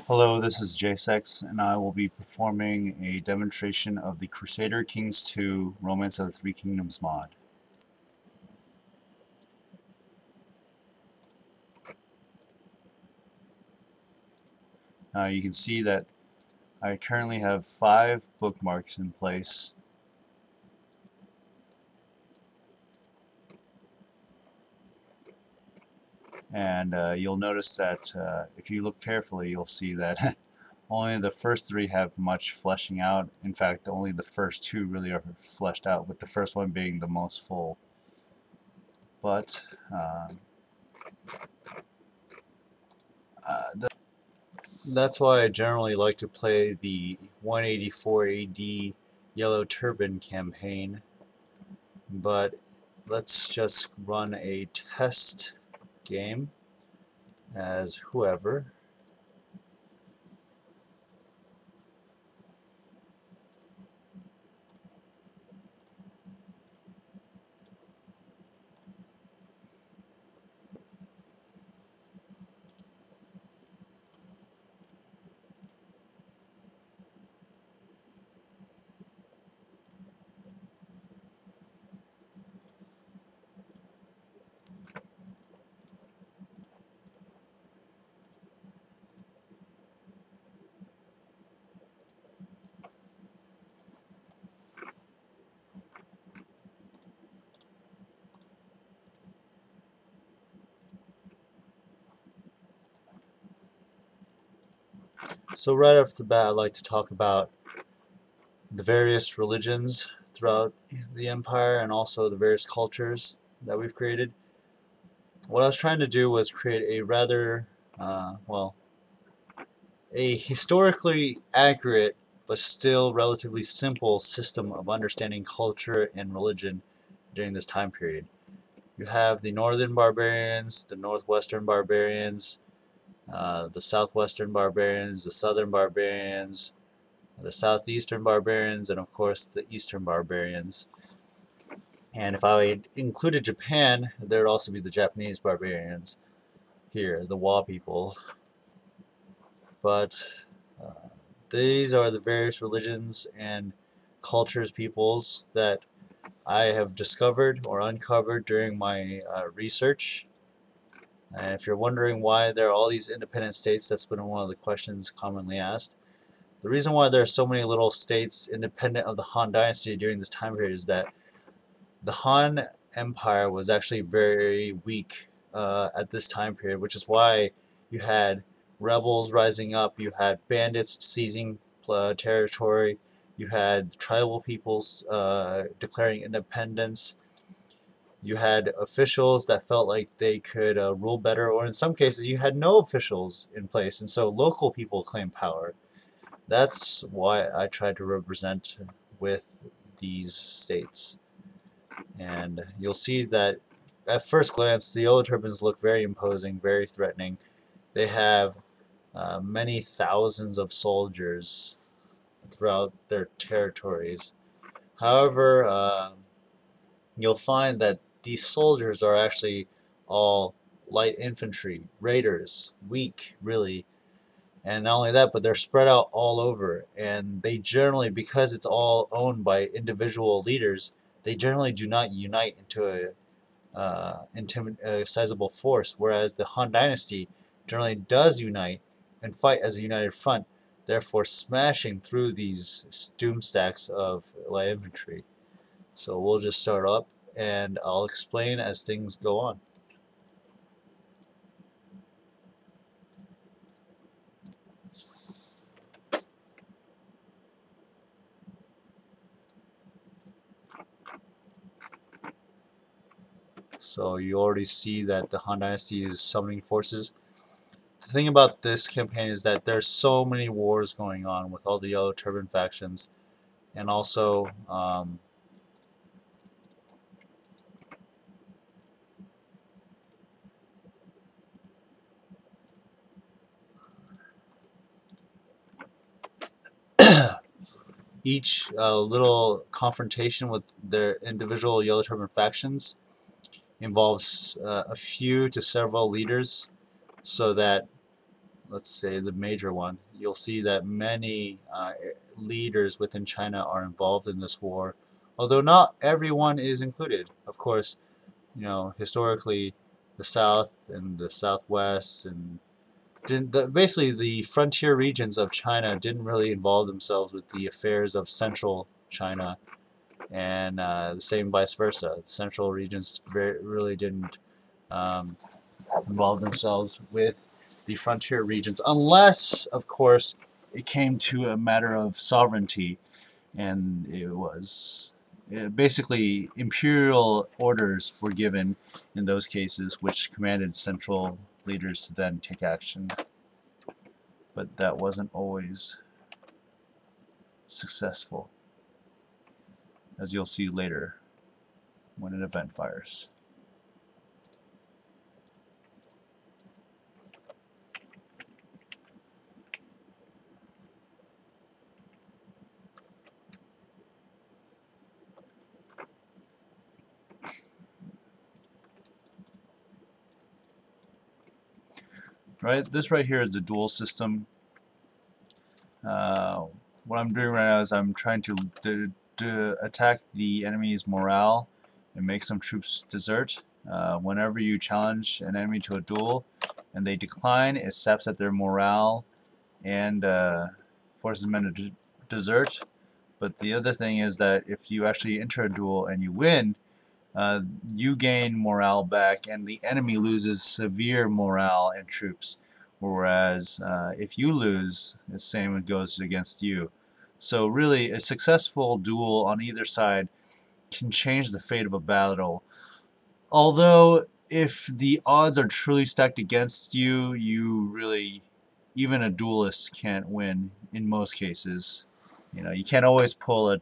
Hello, this is JSEX, and I will be performing a demonstration of the Crusader Kings II Romance of the Three Kingdoms mod. You can see that I currently have 5 bookmarks in place, and you'll notice that if you look carefully, you'll see that only the first 3 have much fleshing out. In fact, only the first 2 really are fleshed out, with the first one being the most full. But that's why I generally like to play the 184 AD Yellow Turban campaign. But let's just run a test game as whoever. So right off the bat, I'd like to talk about the various religions throughout the empire and also the various cultures that we've created. What I was trying to do was create a rather, a historically accurate but still relatively simple system of understanding culture and religion during this time period. You have the northern barbarians, the northwestern barbarians, the southwestern barbarians, the southern barbarians, the southeastern barbarians, and of course the eastern barbarians. And if I included Japan, there would also be the Japanese barbarians here, the Wa people. But these are the various religions and cultures, peoples that I have discovered or uncovered during my research. And if you're wondering why there are all these independent states, that's been one of the questions commonly asked. The reason why there are so many little states independent of the Han Dynasty during this time period is that the Han Empire was actually very weak at this time period, which is why you had rebels rising up, you had bandits seizing territory, you had tribal peoples declaring independence, you had officials that felt like they could rule better, or in some cases you had no officials in place, and so local people claimed power. That's why I tried to represent with these states. And you'll see that at first glance the Yellow Turbans look very imposing, very threatening. They have many thousands of soldiers throughout their territories. However, you'll find that these soldiers are actually all light infantry, raiders, weak, really. And not only that, but they're spread out all over. And they generally, because it's all owned by individual leaders, they generally do not unite into a sizable force. Whereas the Han Dynasty generally does unite and fight as a united front, therefore smashing through these doom stacks of light infantry. So we'll just start up and I'll explain as things go on. So you already see that the Han Dynasty is summoning forces. The thing about this campaign is that there's so many wars going on with all the Yellow Turban factions, and also each little confrontation with their individual Yellow Turban factions involves a few to several leaders, so that let's say the major one, you'll see that many leaders within China are involved in this war, although not everyone is included. Of course, historically, the South and the Southwest and basically the frontier regions of China didn't really involve themselves with the affairs of central China, and the same vice versa. The central regions really didn't um, involve themselves with the frontier regions, unless, of course, it came to a matter of sovereignty, and basically imperial orders were given in those cases, which commanded central leaders to then take action. But that wasn't always successful, as you'll see later when an event fires. Right, this right here is the duel system. What I'm doing right now is I'm trying to attack the enemy's morale and make some troops desert. Whenever you challenge an enemy to a duel and they decline, it saps at their morale and forces them to desert. But the other thing is that if you actually enter a duel and you win, you gain morale back, and the enemy loses severe morale and troops. Whereas if you lose, the same goes against you. So really, a successful duel on either side can change the fate of a battle. Although, if the odds are truly stacked against you, even a duelist can't win in most cases. You can't always pull a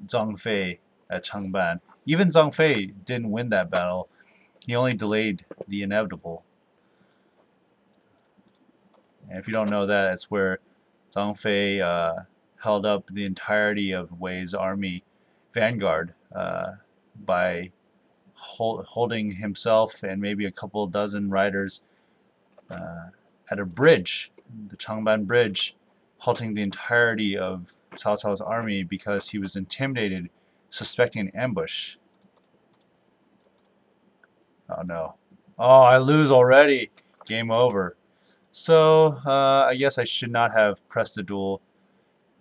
Zhang Fei at Changban. Even Zhang Fei didn't win that battle. He only delayed the inevitable. And if you don't know that, it's where Zhang Fei held up the entirety of Wei's army vanguard by holding himself and maybe a couple dozen riders at a bridge, the Changban Bridge, halting the entirety of Cao Cao's army because he was intimidated, suspecting an ambush. Oh no. Oh, I lose already. Game over. So, I guess I should not have pressed the duel.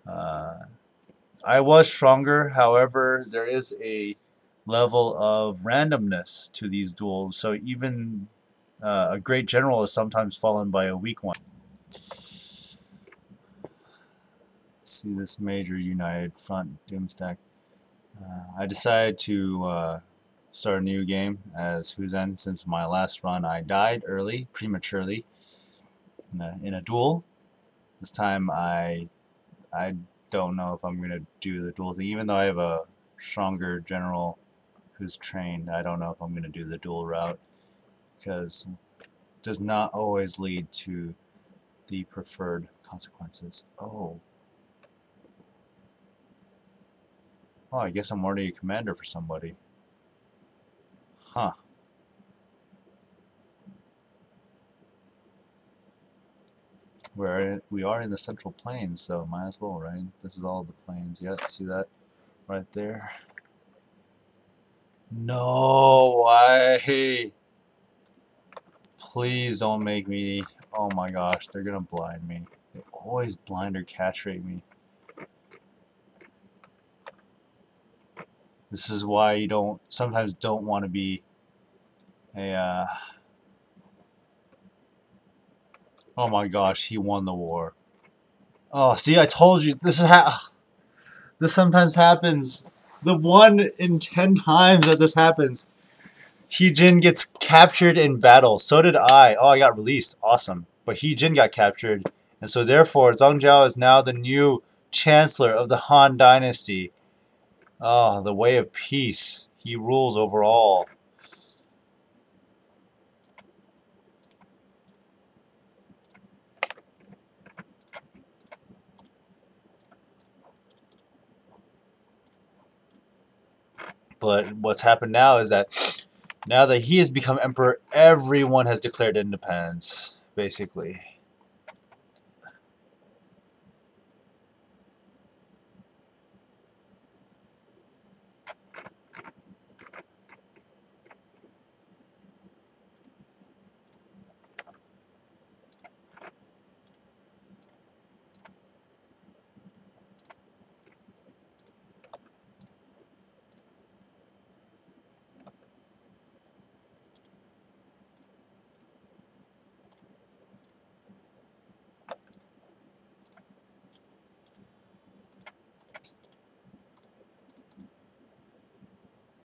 I was stronger, however, there is a level of randomness to these duels, so even a great general is sometimes fallen by a weak one. See this major united front doomstack. I decided to start a new game as Huzhen since my last run I died early, prematurely, in a duel. This time I don't know if I'm going to do the duel thing. Even though I have a stronger general who's trained, I don't know if I'm going to do the duel route, because it does not always lead to the preferred consequences. Oh, I guess I'm already a commander for somebody. Huh. We are in the Central Plains, so might as well, right? This is all the plains. Yeah, see that right there? No, why? Please don't make me. Oh my gosh, they're gonna blind me. They always blind or catch rate me. This is why you sometimes don't want to be a. Oh my gosh, he won the war. Oh, see, I told you this sometimes happens. The 1 in 10 times that this happens, He Jin gets captured in battle. So did I. Oh, I got released. Awesome. But He Jin got captured, and so therefore Zhang Jiao is now the new chancellor of the Han Dynasty. Oh, the way of peace. He rules over all. But what's happened now is that now that he has become emperor, everyone has declared independence, basically.